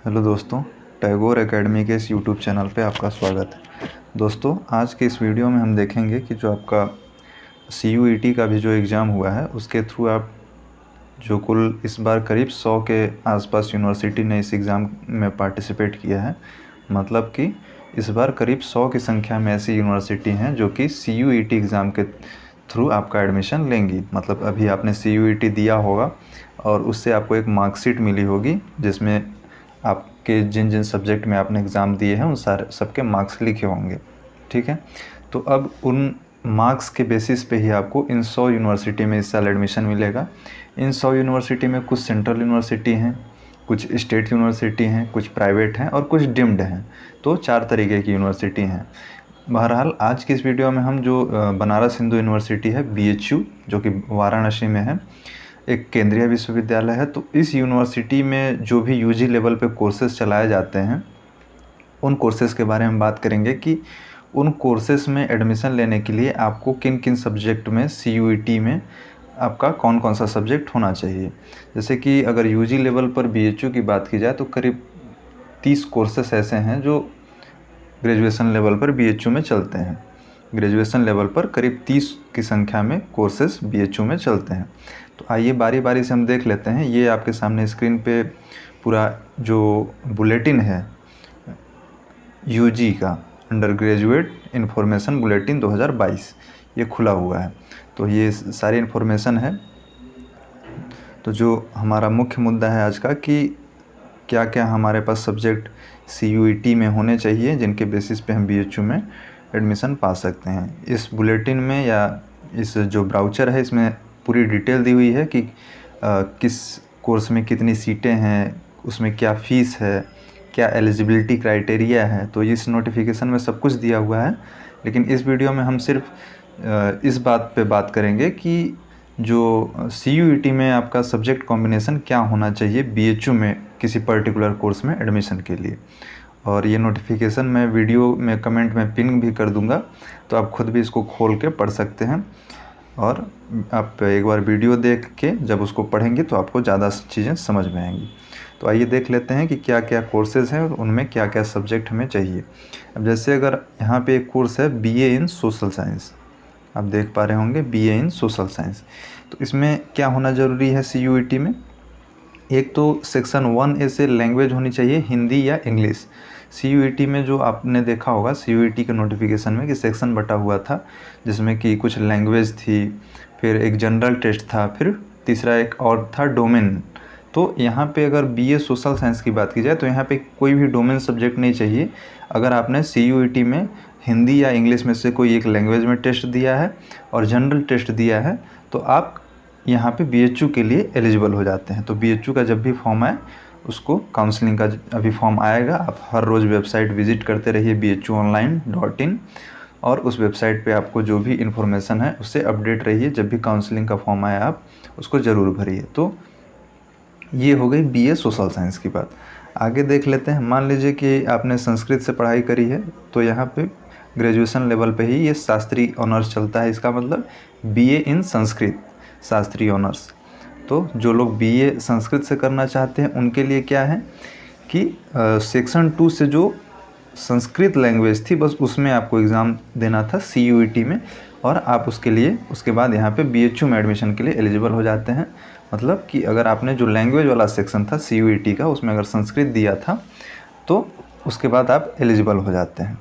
Hello दोस्तों, Tagore academy के इस यूट्यूब चैनल पे आपका स्वागत है। दोस्तों, आज के इस वीडियो में हम देखेंगे कि जो आपका CUET का भी जो एग्ज़ाम हुआ है उसके थ्रू आप जो कुल इस बार करीब 100 के आसपास यूनिवर्सिटी ने इस एग्ज़ाम में पार्टिसिपेट किया है। मतलब कि इस बार करीब 100 की संख्या में ऐसी यूनिवर्सिटी हैं जो कि CUET एग्ज़ाम के थ्रू आपका एडमिशन लेंगी। मतलब अभी आपने CUET दिया होगा और उससे आपको एक मार्कशीट मिली होगी जिसमें आपके जिन जिन सब्जेक्ट में आपने एग्ज़ाम दिए हैं उन सारे सबके मार्क्स लिखे होंगे। ठीक है, तो अब उन मार्क्स के बेसिस पे ही आपको इन 100 यूनिवर्सिटी में इस साल एडमिशन मिलेगा। इन 100 यूनिवर्सिटी में कुछ सेंट्रल यूनिवर्सिटी हैं, कुछ स्टेट यूनिवर्सिटी हैं, कुछ प्राइवेट हैं और कुछ डीम्ड हैं। तो 4 तरीके की यूनिवर्सिटी हैं। बहरहाल आज की इस वीडियो में हम जो बनारस हिंदू यूनिवर्सिटी है BHU जो कि वाराणसी में है, एक केंद्रीय विश्वविद्यालय है। तो इस यूनिवर्सिटी में जो भी UG लेवल पे कोर्सेज़ चलाए जाते हैं उन कोर्सेज़ के बारे में बात करेंगे कि उन कोर्सेज़ में एडमिशन लेने के लिए आपको किन किन सब्जेक्ट में CUET में आपका कौन कौन सा सब्जेक्ट होना चाहिए। जैसे कि अगर UG लेवल पर BHU की बात की जाए तो करीब 30 कोर्सेस ऐसे हैं जो ग्रेजुएशन लेवल पर BHU में चलते हैं। ग्रेजुएशन लेवल पर करीब 30 की संख्या में कोर्सेज BHU में चलते हैं। तो आइए बारी बारी से हम देख लेते हैं। ये आपके सामने स्क्रीन पे पूरा जो बुलेटिन है UG का, अंडर ग्रेजुएट इन्फॉर्मेशन बुलेटिन 2022, ये खुला हुआ है। तो ये सारी इन्फॉर्मेशन है। तो जो हमारा मुख्य मुद्दा है आज का कि क्या क्या हमारे पास सब्जेक्ट CUET में होने चाहिए जिनके बेसिस पे हम BHU में एडमिशन पा सकते हैं। इस बुलेटिन में या इस जो ब्राउचर है इसमें पूरी डिटेल दी हुई है कि किस कोर्स में कितनी सीटें हैं, उसमें क्या फ़ीस है, क्या एलिजिबिलिटी क्राइटेरिया है। तो इस नोटिफिकेशन में सब कुछ दिया हुआ है। लेकिन इस वीडियो में हम सिर्फ इस बात पे बात करेंगे कि जो CUET में आपका सब्जेक्ट कॉम्बिनेशन क्या होना चाहिए BHU में किसी पर्टिकुलर कोर्स में एडमिशन के लिए। और ये नोटिफिकेशन मैं वीडियो में कमेंट में पिन भी कर दूंगा, तो आप खुद भी इसको खोल के पढ़ सकते हैं। और आप एक बार वीडियो देख के जब उसको पढ़ेंगे तो आपको ज़्यादा चीज़ें समझ में आएंगी। तो आइए देख लेते हैं कि क्या क्या कोर्सेज़ हैं और उनमें क्या क्या सब्जेक्ट हमें चाहिए। अब जैसे अगर यहाँ पे एक कोर्स है BA इन सोशल साइंस, आप देख पा रहे होंगे BA इन सोशल साइंस। तो इसमें क्या होना ज़रूरी है CUET में? एक तो सेक्शन 1A से लैंग्वेज होनी चाहिए हिंदी या इंग्लिश। CUET में जो आपने देखा होगा CUET के नोटिफिकेशन में कि सेक्शन बटा हुआ था जिसमें कि कुछ लैंग्वेज थी, फिर एक जनरल टेस्ट था, फिर तीसरा एक और था डोमेन। तो यहाँ पे अगर BA सोशल साइंस की बात की जाए तो यहाँ पे कोई भी डोमेन सब्जेक्ट नहीं चाहिए। अगर आपने CUET में हिंदी या इंग्लिश में से कोई एक लैंग्वेज में टेस्ट दिया है और जनरल टेस्ट दिया है तो आप यहाँ पे BHU के लिए एलिजिबल हो जाते हैं। तो BHU का जब भी फॉर्म आए उसको काउंसलिंग का अभी फॉर्म आएगा, आप हर रोज़ वेबसाइट विजिट करते रहिए bhuonline.in और उस वेबसाइट पे आपको जो भी इन्फॉर्मेशन है उससे अपडेट रहिए। जब भी काउंसलिंग का फॉर्म आए आप उसको ज़रूर भरिए। तो ये हो गई BA सोशल साइंस की बात। आगे देख लेते हैं। मान लीजिए कि आपने संस्कृत से पढ़ाई करी है तो यहाँ पे ग्रेजुएशन लेवल पे ही ये शास्त्री ऑनर्स चलता है। इसका मतलब BA इन संस्कृत शास्त्री ऑनर्स। तो जो लोग BA संस्कृत से करना चाहते हैं उनके लिए क्या है कि सेक्शन 2 से जो संस्कृत लैंग्वेज थी बस उसमें आपको एग्ज़ाम देना था CUET में, और आप उसके लिए उसके बाद यहाँ पे BHU में एडमिशन के लिए एलिजिबल हो जाते हैं। मतलब कि अगर आपने जो लैंग्वेज वाला सेक्शन था CUET का उसमें अगर संस्कृत दिया था तो उसके बाद आप एलिजिबल हो जाते हैं।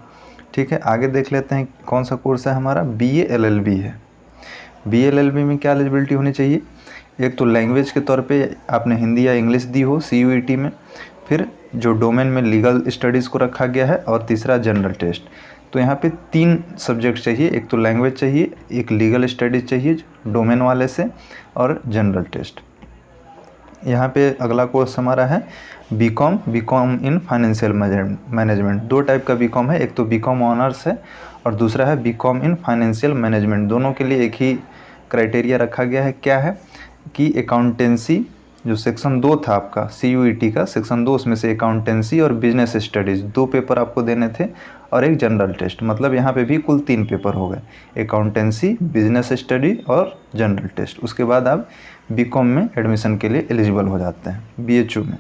ठीक है, आगे देख लेते हैं कौन सा कोर्स है हमारा। BA LLB है। BA LLB में क्या एलिजिबिलिटी होनी चाहिए? एक तो लैंग्वेज के तौर पे आपने हिंदी या इंग्लिश दी हो CUET में, फिर जो डोमेन में लीगल स्टडीज़ को रखा गया है, और तीसरा जनरल टेस्ट। तो यहाँ पे 3 सब्जेक्ट चाहिए, एक तो लैंग्वेज चाहिए, एक लीगल स्टडीज़ चाहिए डोमेन वाले से, और जनरल टेस्ट। यहाँ पे अगला कोर्स हमारा है BCom in financial management. 2 type का BCom है, एक तो BCom ऑनर्स है और दूसरा है BCom इन फाइनेंशियल मैनेजमेंट। दोनों के लिए एक ही क्राइटेरिया रखा गया है। क्या है कि अकाउंटेंसी जो सेक्शन 2 था आपका CUET का सेक्शन 2, उसमें से अकाउंटेंसी और बिजनेस स्टडीज़ 2 पेपर आपको देने थे और एक जनरल टेस्ट। मतलब यहाँ पे भी कुल 3 पेपर हो गए, अकाउंटेंसी, बिजनेस स्टडी और जनरल टेस्ट। उसके बाद आप BCom में एडमिशन के लिए एलिजिबल हो जाते हैं BHU में।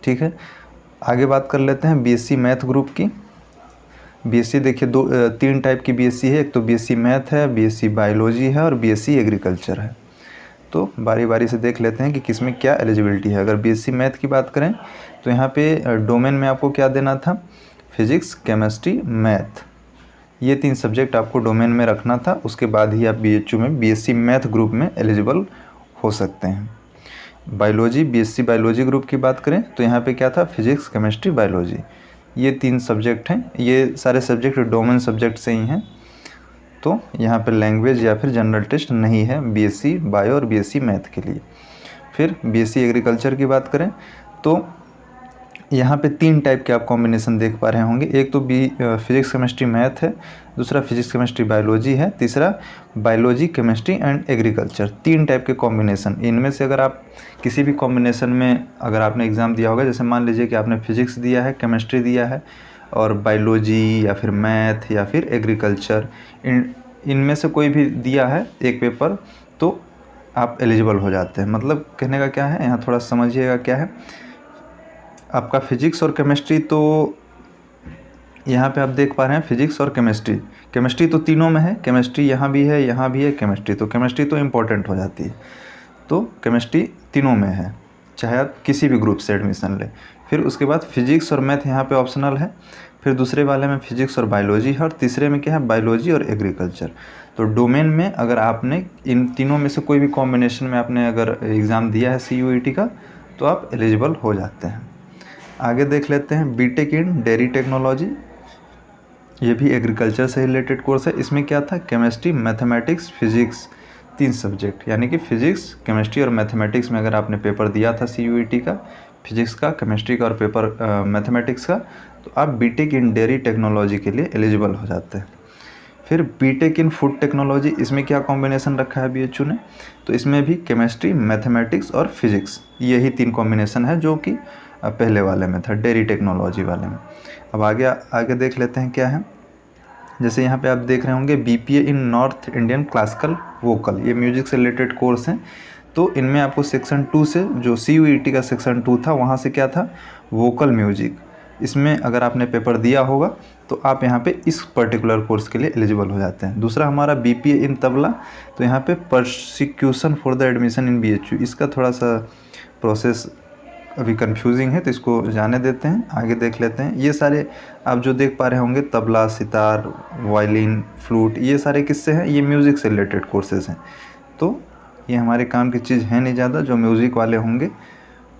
ठीक है। आगे बात कर लेते हैं बीएससी मैथ ग्रुप की। बीएससी देखिए तीन टाइप की बीएससी है, एक तो बीएससी मैथ है, बीएससी बायोलॉजी है और बीएससी एग्रीकल्चर है। तो बारी बारी से देख लेते हैं कि किसमें क्या एलिजिबिलिटी है। अगर बीएससी मैथ की बात करें तो यहाँ पे डोमेन में आपको क्या देना था, फिजिक्स, केमिस्ट्री, मैथ, ये 3 सब्जेक्ट आपको डोमेन में रखना था। उसके बाद ही आप बीएचयू में बीएससी मैथ ग्रुप में एलिजिबल हो सकते हैं। बायोलॉजी, बीएससी बायोलॉजी ग्रुप की बात करें तो यहाँ पे क्या था, फिजिक्स, केमिस्ट्री, बायोलॉजी, ये 3 सब्जेक्ट हैं। ये सारे सब्जेक्ट डोमेन सब्जेक्ट से ही हैं, तो यहाँ पे लैंग्वेज या फिर जनरल टेस्ट नहीं है बीएससी बायो और बीएससी मैथ के लिए। फिर बीएससी एग्रीकल्चर की बात करें तो यहाँ पे 3 टाइप के आप कॉम्बिनेशन देख पा रहे होंगे। एक तो फिजिक्स केमिस्ट्री मैथ है, दूसरा फिजिक्स केमिस्ट्री बायोलॉजी है, तीसरा biology chemistry and agriculture. 3 type के कॉम्बिनेशन। इनमें से अगर आप किसी भी कॉम्बिनेशन में अगर आपने एग्ज़ाम दिया होगा, जैसे मान लीजिए कि आपने फिजिक्स दिया है, केमिस्ट्री दिया है और बायोलॉजी या फिर मैथ या फिर एग्रीकल्चर, इनमें से कोई भी दिया है एक पेपर, तो आप एलिजिबल हो जाते हैं। मतलब कहने का क्या है, यहाँ थोड़ा समझिएगा क्या है। आपका फिजिक्स और केमिस्ट्री, तो यहाँ पे आप देख पा रहे हैं फिजिक्स और केमिस्ट्री। केमिस्ट्री तो तीनों में है, केमिस्ट्री यहाँ भी है, यहाँ भी है केमिस्ट्री, तो केमिस्ट्री तो इम्पोर्टेंट हो जाती है। तो केमिस्ट्री तीनों में है, चाहे आप किसी भी ग्रुप से एडमिशन लें। फिर उसके बाद फिजिक्स और मैथ यहाँ पे ऑप्शनल है। फिर दूसरे वाले में फिजिक्स और बायोलॉजी है और तीसरे में क्या है, बायोलॉजी और एग्रीकल्चर। तो डोमेन में अगर आपने इन तीनों में से कोई भी कॉम्बिनेशन में आपने अगर एग्ज़ाम दिया है CUET का, तो आप एलिजिबल हो जाते हैं। आगे देख लेते हैं बीटेक इन डेयरी टेक्नोलॉजी। ये भी एग्रीकल्चर से रिलेटेड कोर्स है। इसमें क्या था, केमिस्ट्री, मैथमेटिक्स, फिजिक्स, 3 सब्जेक्ट, यानी कि फिजिक्स, केमिस्ट्री और मैथमेटिक्स में अगर आपने पेपर दिया था CUET का, फिजिक्स का, केमिस्ट्री का और पेपर मैथमेटिक्स का, तो आप बीटेक इन डेयरी टेक्नोलॉजी के लिए एलिजिबल हो जाते हैं। फिर बीटेक इन फूड टेक्नोलॉजी, इसमें क्या कॉम्बिनेशन रखा है BHU ने, तो इसमें भी केमिस्ट्री, मैथमेटिक्स और फिजिक्स, यही 3 कॉम्बिनेशन है जो कि पहले वाले में था, डेयरी टेक्नोलॉजी वाले में। अब आगे देख लेते हैं क्या है। जैसे यहाँ पे आप देख रहे होंगे BPA इन नॉर्थ इंडियन क्लासिकल वोकल, ये म्यूजिक से रिलेटेड कोर्स हैं। तो इनमें आपको सेक्शन 2 से, जो CUET का सेक्शन 2 था, वहाँ से क्या था, वोकल म्यूजिक, इसमें अगर आपने पेपर दिया होगा तो आप यहाँ पे इस पर्टिकुलर कोर्स के लिए एलिजिबल हो जाते हैं। दूसरा हमारा BPA इन तबला, तो यहाँ पे persecution for the admission in BHU, इसका थोड़ा सा प्रोसेस अभी कंफ्यूजिंग है, तो इसको जाने देते हैं। आगे देख लेते हैं। ये सारे आप जो देख पा रहे होंगे, तबला, सितार, वायलिन, फ्लूट, ये सारे किससे हैं, ये म्यूज़िक से रिलेटेड कोर्सेज हैं। तो ये हमारे काम की चीज़ है नहीं ज़्यादा, जो म्यूज़िक वाले होंगे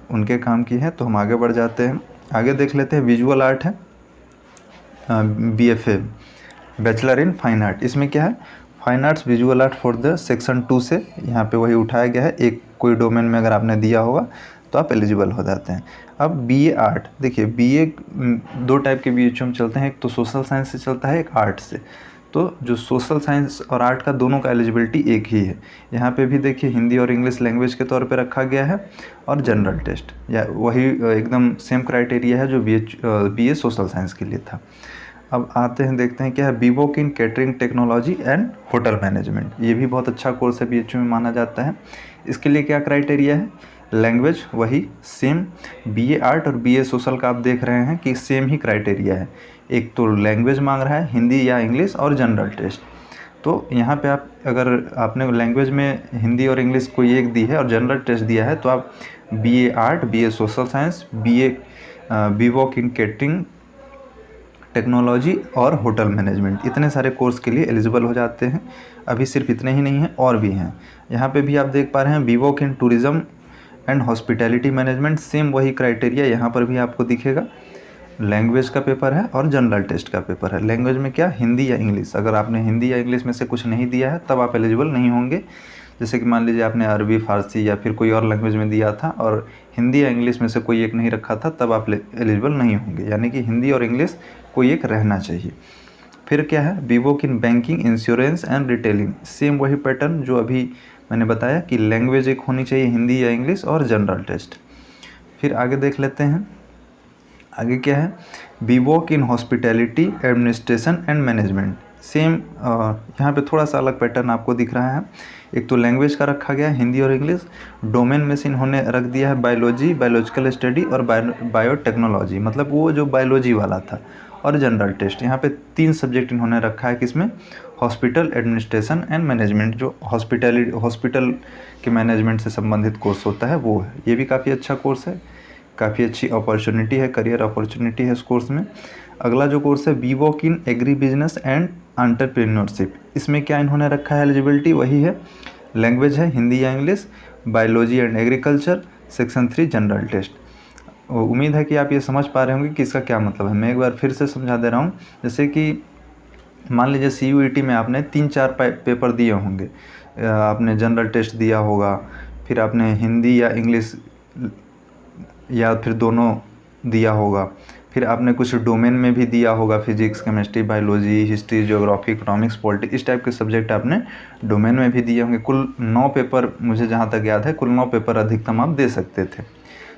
उनके काम की है। तो हम आगे बढ़ जाते हैं। आगे देख लेते हैं विजुअल आर्ट है, BFA, bachelor in fine art. इसमें क्या है, fine arts visual art for the section 2 से यहाँ पे वही उठाया गया है। एक कोई डोमेन में अगर आपने दिया होगा तो आप एलिजिबल हो जाते हैं। अब BA आर्ट, देखिए BA 2 टाइप के BHU में चलते हैं, एक तो सोशल साइंस से चलता है, एक आर्ट से। तो जो सोशल साइंस और आर्ट का दोनों का एलिजिबिलिटी एक ही है। यहाँ पे भी देखिए हिंदी और इंग्लिश लैंग्वेज के तौर पे रखा गया है और जनरल टेस्ट, या वही एकदम सेम क्राइटेरिया है जो BA सोशल साइंस के लिए था। अब आते हैं, देखते हैं क्या है, B Voc in catering technology and hotel management. ये भी बहुत अच्छा कोर्स है, BHU में माना जाता है। इसके लिए क्या क्राइटेरिया है, लैंग्वेज वही सेम, BA आर्ट और BA सोशल का आप देख रहे हैं कि सेम ही क्राइटेरिया है। एक तो लैंग्वेज मांग रहा है, हिंदी या इंग्लिश, और जनरल टेस्ट। तो यहाँ पे आप अगर आपने लैंग्वेज में हिंदी और इंग्लिश कोई एक दी है और जनरल टेस्ट दिया है, तो आप BA art, BA social science, B Voc in catering technology और होटल मैनेजमेंट, इतने सारे कोर्स के लिए एलिजिबल हो जाते हैं। अभी सिर्फ इतने ही नहीं हैं, और भी हैं। यहाँ पे भी आप देख पा रहे हैं BVoc in tourism and hospitality management, same वही क्राइटेरिया यहाँ पर भी आपको दिखेगा। लैंग्वेज का पेपर है और जनरल टेस्ट का पेपर है। लैंग्वेज में क्या, हिंदी या इंग्लिश। अगर आपने हिंदी या इंग्लिश में से कुछ नहीं दिया है तब आप एलिजिबल नहीं होंगे। जैसे कि मान लीजिए आपने अरबी, फ़ारसी या फिर कोई और लैंग्वेज में दिया था और हिंदी या इंग्लिश में से कोई एक नहीं रखा था, तब आप एलिजिबल नहीं होंगे। यानी कि हिंदी और इंग्लिश कोई एक रहना चाहिए। फिर क्या है, B Voc in banking, insurance and retailing, same वही पैटर्न जो अभी मैंने बताया कि लैंग्वेज एक होनी चाहिए, हिंदी या इंग्लिश, और जनरल टेस्ट। फिर आगे देख लेते हैं। आगे क्या है, B Voc in hospitality administration and management, same यहाँ पे थोड़ा सा अलग पैटर्न आपको दिख रहा है। एक तो लैंग्वेज का रखा गया है हिंदी और इंग्लिश, डोमेन में से इन्होंने रख दिया है बायोलॉजी, बायोलॉजिकल स्टडी और बायोटेक्नोलॉजी, मतलब वो जो बायोलॉजी वाला था, और जनरल टेस्ट। यहाँ पे 3 सब्जेक्ट इन्होंने रखा है, किसमें, हॉस्पिटल एडमिनिस्ट्रेशन एंड मैनेजमेंट, जो हॉस्पिटल के मैनेजमेंट से संबंधित कोर्स होता है वो है। ये भी काफ़ी अच्छा कोर्स है, काफ़ी अच्छी अपॉर्चुनिटी है, करियर अपॉर्चुनिटी है इस कोर्स में। अगला जो कोर्स है B Voc in agri business and entrepreneurship, इसमें क्या इन्होंने रखा है एलिजिबिलिटी, वही है लैंग्वेज है हिंदी या English, biology and agriculture, section 3 general test. उम्मीद है कि आप ये समझ पा रहे होंगे कि इसका क्या मतलब है। मैं एक बार फिर से समझा दे रहा हूँ। जैसे कि मान लीजिए CUET में आपने 3-4 पेपर दिए होंगे, आपने जनरल टेस्ट दिया होगा, फिर आपने हिंदी या इंग्लिश या फिर दोनों दिया होगा, फिर आपने कुछ डोमेन में भी दिया होगा, physics, chemistry, biology, history, geography, economics, politics, इस टाइप के सब्जेक्ट आपने डोमेन में भी दिए होंगे। कुल 9 पेपर, मुझे जहाँ तक याद है, कुल 9 पेपर अधिकतम आप दे सकते थे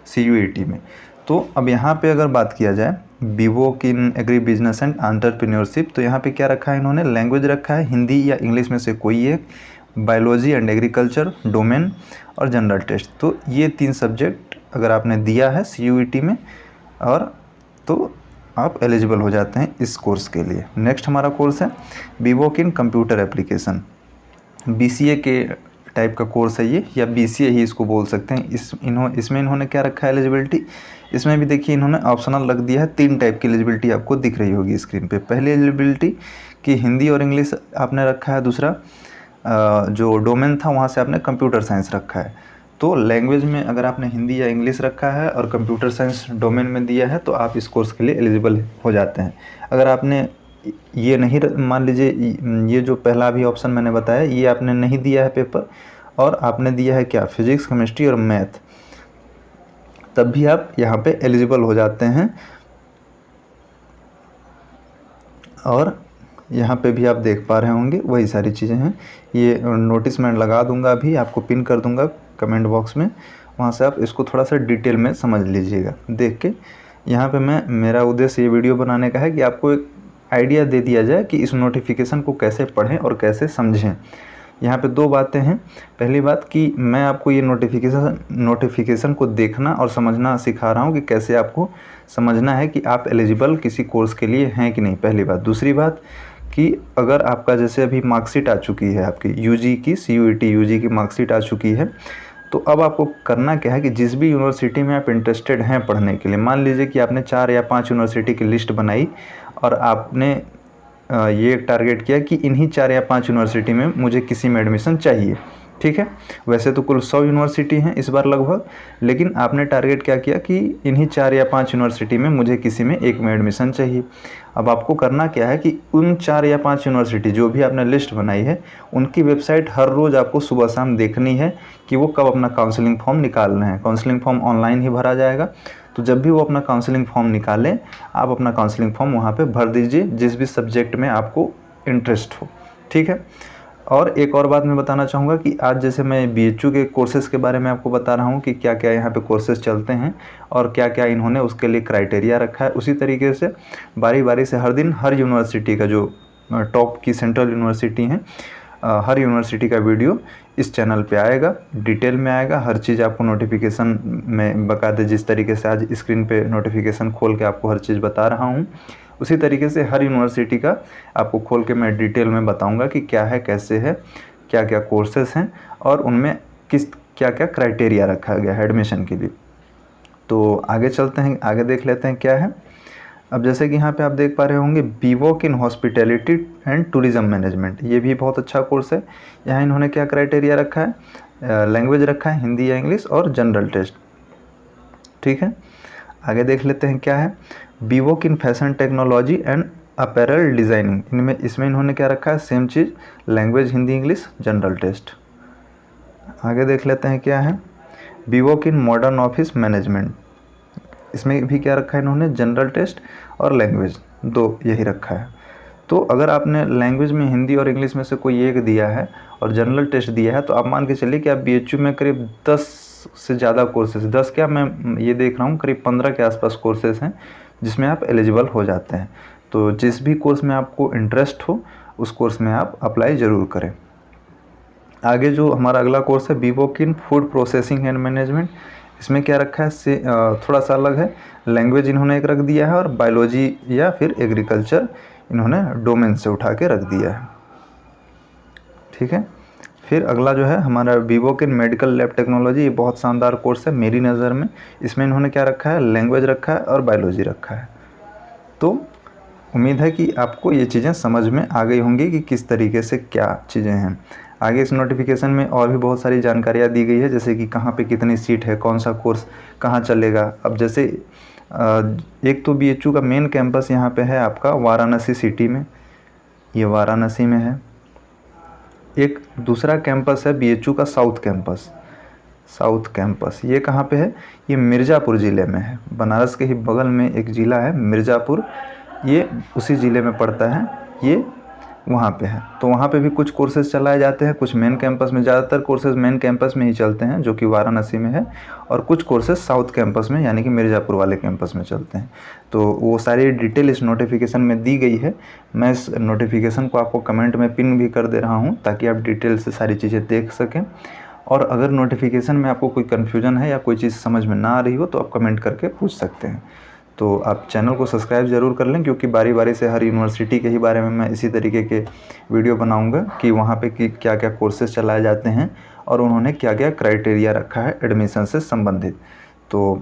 CUET में। तो अब यहाँ पे अगर बात किया जाए बीवॉक इन एग्री बिजनेस एंड एंटरप्रेन्योरशिप, तो यहाँ पे क्या रखा है इन्होंने, लैंग्वेज रखा है हिंदी या इंग्लिश में से कोई एक, बायोलॉजी एंड एग्रीकल्चर, डोमेन और जनरल टेस्ट। तो ये 3 सब्जेक्ट अगर आपने दिया है CUET में, और तो आप एलिजिबल हो जाते हैं इस कोर्स के लिए। नेक्स्ट हमारा कोर्स है बीवॉक इन कंप्यूटर एप्लीकेशन, BCA के टाइप का कोर्स है ये, या BCA ही इसको बोल सकते हैं। इसमें इन्होंने क्या रखा है एलिजिबिलिटी, इसमें भी देखिए इन्होंने ऑप्शनल रख दिया है। 3 टाइप की एलिजिबिलिटी आपको दिख रही होगी स्क्रीन पे। पहली एलिजिबिलिटी कि हिंदी और इंग्लिश आपने रखा है, दूसरा जो डोमेन था वहाँ से आपने कंप्यूटर साइंस रखा है। तो लैंग्वेज में अगर आपने हिंदी या इंग्लिश रखा है और कंप्यूटर साइंस डोमेन में दिया है तो आप इस कोर्स के लिए एलिजिबल हो जाते हैं। अगर आपने ये नहीं, मान लीजिए ये जो पहला भी ऑप्शन मैंने बताया, ये आपने नहीं दिया है पेपर, और आपने दिया है क्या, फिजिक्स, केमिस्ट्री और मैथ, तब भी आप यहाँ पे एलिजिबल हो जाते हैं। और यहाँ पे भी आप देख पा रहे होंगे वही सारी चीज़ें हैं। ये नोटिस मैं लगा दूंगा, अभी आपको पिन कर दूंगा कमेंट बॉक्स में, वहाँ से आप इसको थोड़ा सा डिटेल में समझ लीजिएगा देख के। यहाँ पे मेरा उद्देश्य ये वीडियो बनाने का है कि आपको एक आइडिया दे दिया जाए कि इस नोटिफिकेशन को कैसे पढ़ें और कैसे समझें। यहाँ पे 2 बातें हैं। पहली बात कि मैं आपको ये नोटिफिकेशन को देखना और समझना सिखा रहा हूँ कि कैसे आपको समझना है कि आप एलिजिबल किसी कोर्स के लिए हैं कि नहीं, पहली बात। दूसरी बात कि अगर आपका जैसे अभी मार्कशीट आ चुकी है, आपकी UG की CUET UG की मार्कशीट आ चुकी है, तो अब आपको करना क्या है कि जिस भी यूनिवर्सिटी में आप इंटरेस्टेड हैं पढ़ने के लिए, मान लीजिए कि आपने 4 या 5 यूनिवर्सिटी की लिस्ट बनाई और आपने ये टारगेट किया कि इन्हीं 4 या 5 यूनिवर्सिटी में मुझे किसी में एडमिशन चाहिए, ठीक है। वैसे तो कुल 100 यूनिवर्सिटी हैं इस बार लगभग, लेकिन आपने टारगेट क्या किया कि इन्हीं 4 या 5 यूनिवर्सिटी में मुझे किसी में एक में एडमिशन चाहिए। अब आपको करना क्या है कि उन 4 या 5 यूनिवर्सिटी जो भी आपने लिस्ट बनाई है, उनकी वेबसाइट हर रोज़ आपको सुबह शाम देखनी है कि वो कब अपना काउंसलिंग फॉर्म निकाल रहे हैं। काउंसलिंग फॉर्म ऑनलाइन ही भरा जाएगा, तो जब भी वो अपना काउंसलिंग फॉर्म निकालें, आप अपना काउंसलिंग फॉर्म वहाँ पे भर दीजिए जिस भी सब्जेक्ट में आपको इंटरेस्ट हो, ठीक है। और एक और बात मैं बताना चाहूँगा कि आज जैसे मैं BHU के कोर्सेज़ के बारे में आपको बता रहा हूँ कि क्या क्या यहाँ पे कोर्सेज़ चलते हैं और क्या क्या इन्होंने उसके लिए क्राइटेरिया रखा है, उसी तरीके से बारी बारी से हर दिन हर यूनिवर्सिटी का, जो टॉप की सेंट्रल यूनिवर्सिटी हैं, हर यूनिवर्सिटी का वीडियो इस चैनल पे आएगा, डिटेल में आएगा। हर चीज़ आपको नोटिफिकेशन में बकायदे, जिस तरीके से आज स्क्रीन पे नोटिफिकेशन खोल के आपको हर चीज़ बता रहा हूँ, उसी तरीके से हर यूनिवर्सिटी का आपको खोल के मैं डिटेल में बताऊंगा कि क्या है, कैसे है, क्या क्या कोर्सेज़ हैं और उनमें क्या क्या क्राइटेरिया रखा गया है एडमिशन के लिए। तो आगे चलते हैं, आगे देख लेते हैं क्या है। अब जैसे कि यहाँ पे आप देख पा रहे होंगे बीवॉक in hospitality and tourism management, ये भी बहुत अच्छा कोर्स है। यहाँ इन्होंने क्या क्राइटेरिया रखा है, लैंग्वेज रखा है हिंदी या इंग्लिश और जनरल टेस्ट, ठीक है। आगे देख लेते हैं क्या है, B Voc in fashion technology and apparel designing, इसमें इन्होंने क्या रखा है, सेम चीज़, language Hindi English general test. आगे देख लेते हैं क्या है, B Voc in modern office management, इसमें भी क्या रखा है इन्होंने, जनरल टेस्ट और लैंग्वेज, 2 यही रखा है। तो अगर आपने लैंग्वेज में हिंदी और इंग्लिश में से कोई एक दिया है और जनरल टेस्ट दिया है, तो आप मान के चलिए कि आप BHU में करीब 10 से ज़्यादा कोर्सेज, 10 क्या, मैं ये देख रहा हूँ करीब 15 के आसपास कोर्सेज हैं जिसमें आप एलिजिबल हो जाते हैं। तो जिस भी कोर्स में आपको इंटरेस्ट हो उस कोर्स में आप अप्लाई ज़रूर करें। आगे जो हमारा अगला कोर्स है B Voc in food processing and management, इसमें क्या रखा है थोड़ा सा अलग है। लैंग्वेज इन्होंने एक रख दिया है और बायोलॉजी या फिर एग्रीकल्चर इन्होंने डोमेन से उठा के रख दिया है। ठीक है। फिर अगला जो है हमारा बीवोक इन मेडिकल लैब टेक्नोलॉजी, ये बहुत शानदार कोर्स है मेरी नज़र में। इसमें इन्होंने क्या रखा है, लैंग्वेज रखा है और बायोलॉजी रखा है। तो उम्मीद है कि आपको ये चीज़ें समझ में आ गई होंगी कि किस तरीके से क्या चीज़ें हैं। आगे इस नोटिफिकेशन में और भी बहुत सारी जानकारियाँ दी गई है, जैसे कि कहाँ पे कितनी सीट है, कौन सा कोर्स कहाँ चलेगा। अब जैसे एक तो BHU का मेन कैंपस यहाँ पे है आपका वाराणसी सिटी में, ये वाराणसी में है। एक दूसरा कैंपस है BHU का साउथ कैंपस, ये कहाँ पे है, ये मिर्ज़ापुर ज़िले में है। बनारस के ही बगल में एक ज़िला है मिर्ज़ापुर, ये उसी ज़िले में पड़ता है, ये वहाँ पे है। तो वहाँ पे भी कुछ कोर्सेज़ चलाए जाते हैं, कुछ मेन कैंपस में, ज़्यादातर कोर्सेज़ मेन कैंपस में ही चलते हैं जो कि वाराणसी में है, और कुछ कोर्सेज़ साउथ कैंपस में यानी कि मिर्ज़ापुर वाले कैंपस में चलते हैं। तो वो सारी डिटेल इस नोटिफिकेशन में दी गई है। मैं इस नोटिफिकेशन को आपको कमेंट में पिन भी कर दे रहा हूँ ताकि आप डिटेल से सारी चीज़ें देख सकें। और अगर नोटिफिकेशन में आपको कोई कन्फ्यूजन है या कोई चीज़ समझ में ना आ रही हो तो आप कमेंट करके पूछ सकते हैं। तो आप चैनल को सब्सक्राइब ज़रूर कर लें, क्योंकि बारी बारी से हर यूनिवर्सिटी के ही बारे में मैं इसी तरीके के वीडियो बनाऊंगा कि वहाँ पे क्या क्या कोर्सेज़ चलाए जाते हैं और उन्होंने क्या क्या क्राइटेरिया रखा है एडमिशन से संबंधित। तो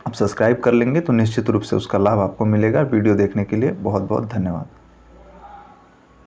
आप सब्सक्राइब कर लेंगे तो निश्चित रूप से उसका लाभ आपको मिलेगा। वीडियो देखने के लिए बहुत बहुत धन्यवाद।